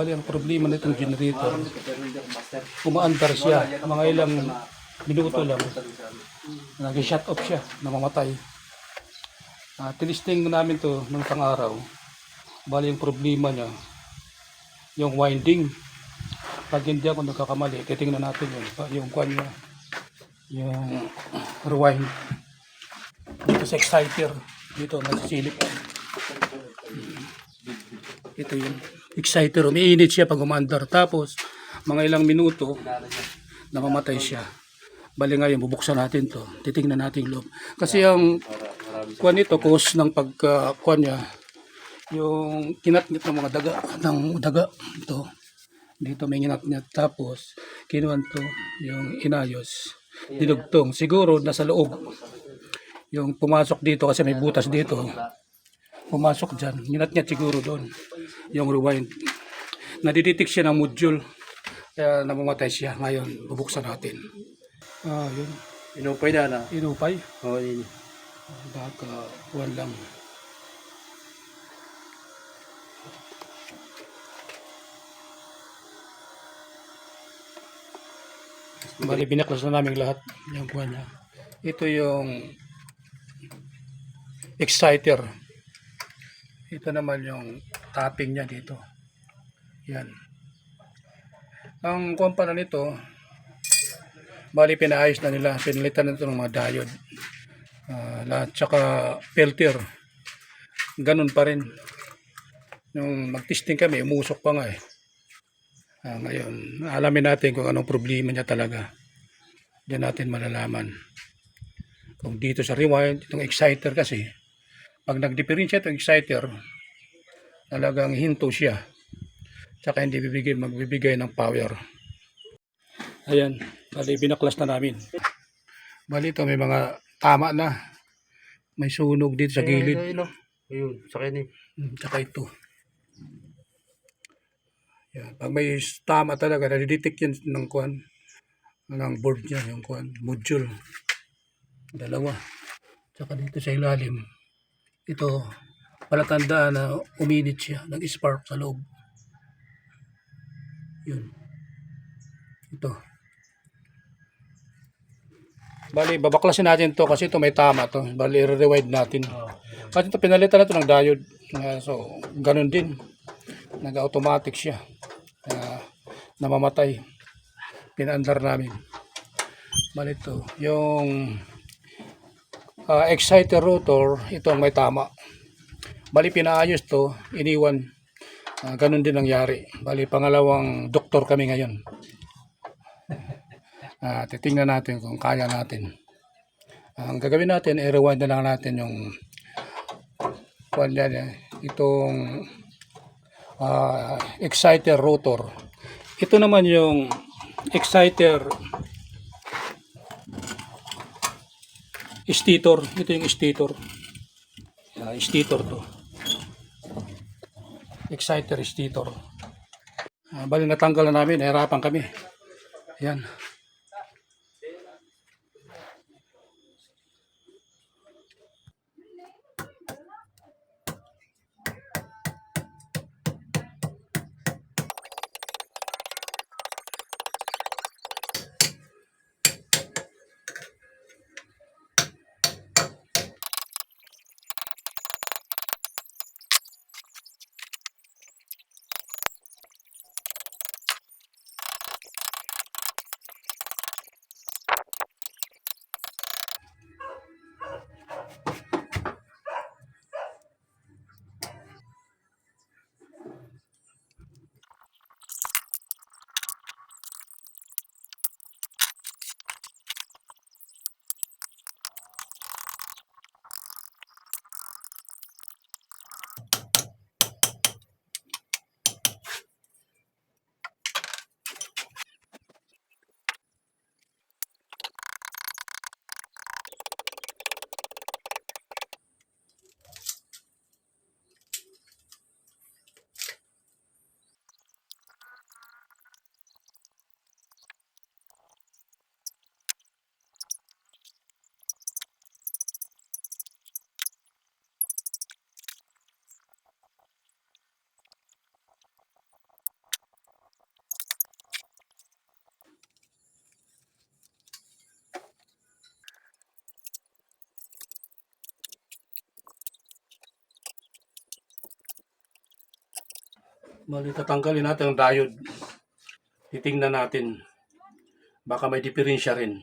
Bali, ang problema nitong generator, umaandar siya. Mga ilang minuto lang, nag-shut off siya, namamatay. Tinisting namin to nung isang araw. Bali, yung problema niya, yung winding. Pag hindi ako nagkakamali, titingnan natin yung kwan niya, yung rewind. Dito sa exciter, dito nasisilip. Ito yung exciter, umiinit siya pag umandar. Tapos, mga ilang minuto, namamatay siya. Bali ngayon, bubuksan natin to. Titingnan natin yung loob. Kasi ang kuan nito, cause ng pagkuan niya, yung kinatnit ng mga daga, ito. Dito may kinatnit. Tapos, kinuhan to, yung inayos. Dinugtong. Siguro, nasa loob. Yung pumasok dito, kasi may butas dito. Pumasok dyan. Kinatnit siguro doon. Yung rewind. Nadidetect siya ng module. Kaya namamatay siya. Ngayon, bubuksan natin. Yun. Inupay na. Inupay. Oo, yun. Baka walang. Bali, binaklas na namin lahat. Yung buwan niya. Ito yung exciter. Ito naman yung tapping niya dito. Yan. Ang kumpara nito, bali pinaayos na nila. Pinalitan na ito ng mga diode. Lahat. Tsaka filter. Ganun pa rin. Nung mag-testing kami, umusok pa nga eh. Ngayon, alamin natin kung anong problema niya talaga. Diyan natin malalaman. Kung dito sa rewind, itong exciter kasi, pag nag-differentiate itong exciter, talagang hinto siya. Tsaka hindi magbibigay ng power. Ayan, bali binaklas na namin. Bali ito may mga tama na. May sunog dito sa gilid. Ayun, sa akin eh. Tsaka ito. Yan. Pag may tama talaga, nadidetect yan ng kuhan, ng board niya, yung kuhan, module. Dalawa. Tsaka dito sa ilalim, ito, palatandaan na uminit siya, nag-spark sa loob. Yun. Ito. Bali, babaklasin natin to kasi ito may tama to. Bali, i-rewind natin. Kasi ito, pinalitan na ito ng diode. So, ganun din. Nag-automatic siya. Namamatay. Pinaandar namin. Bali ito. Yung exciter rotor, ito ang may tama. Bali, pinaayos to. Iniwan. Ganun din nangyari. Bali, pangalawang doktor kami ngayon. Titingnan natin kung kaya natin. Ang gagawin natin, i-rewind na lang natin yung itong exciter rotor. Ito naman yung exciter stator. Ito yung stator. Stator to. Exciter stator. Bali natanggal na namin. Nahirapan kami. Ayan. Bali, tatanggalin natin ang diode. Titingnan natin. Baka may diferensya rin.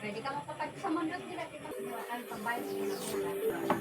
Pwede ka mapapag sa mundo nila. Ang pambayad ko na ulan.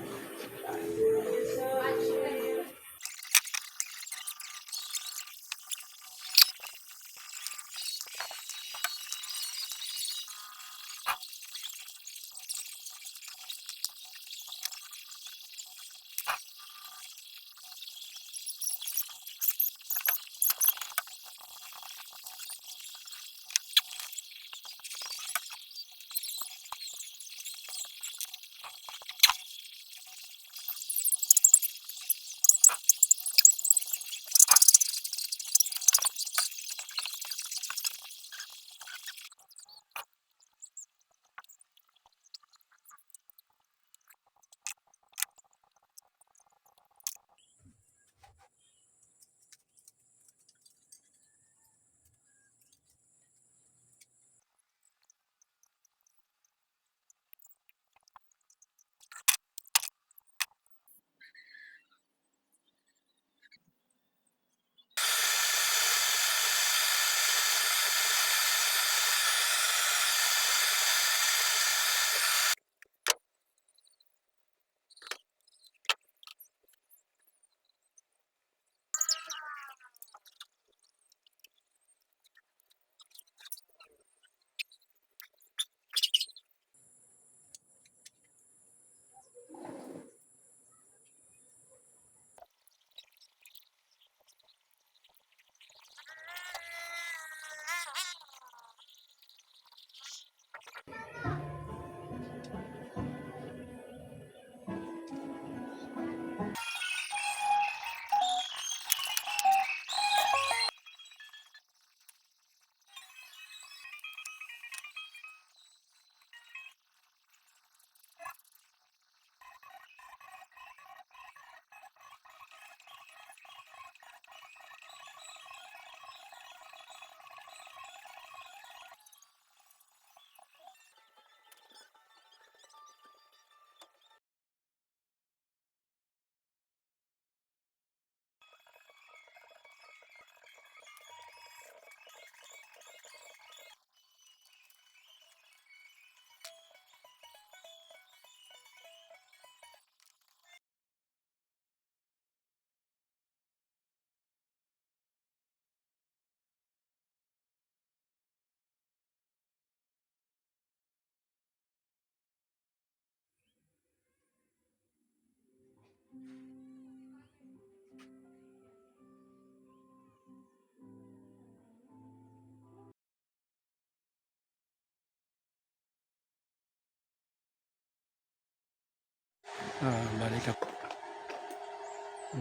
Balik up.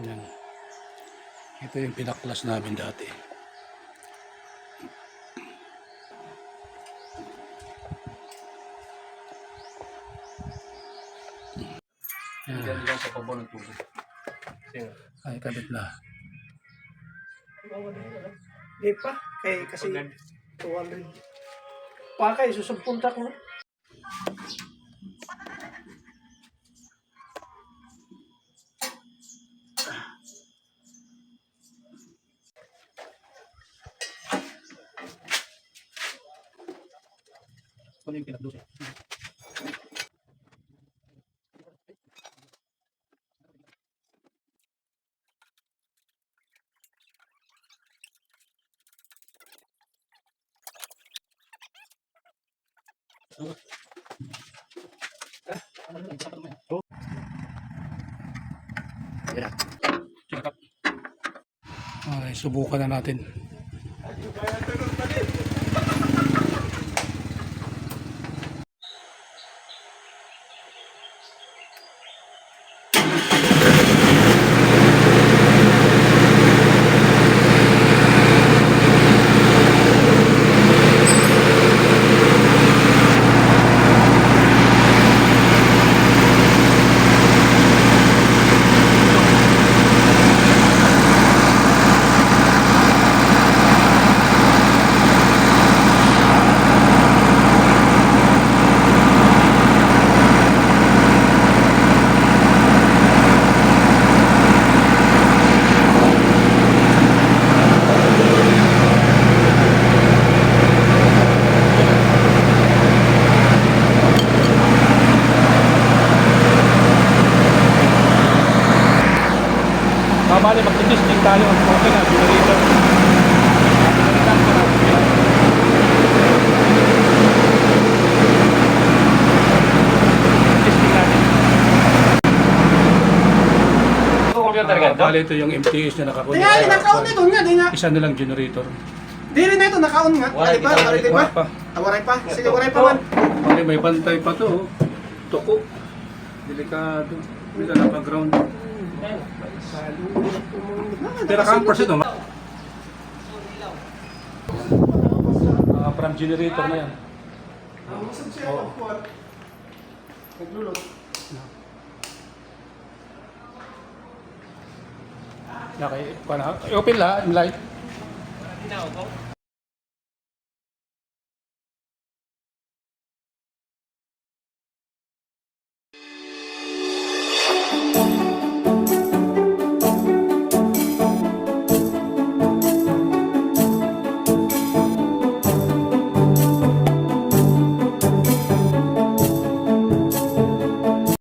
Yan. Ito yung pinaklas namin dati. Papabaw ng tubig. Sige. Ay, kabit na. Di pa. Kasi 200. Pa kayo, susumpun ko. Ano yung pinagdose? Ay, subukan na natin. Bali, mag-testing tayo. Okay na, generator. Testing natin. Bali, ito yung MTS na nakakunin. Di nga, nakaon ito nga, di nga. Isa na lang generator. Di rin na ito, nakaon nga. Di ba? Di ba? Wala pa. Waray pa. Sige, waray pa man. Bali, may bantay pa to. Oh. Toko. Delikado. Hindi ka naka-ground. Pero percent no? From generator na yan. Naglulot. Okay, open la, light.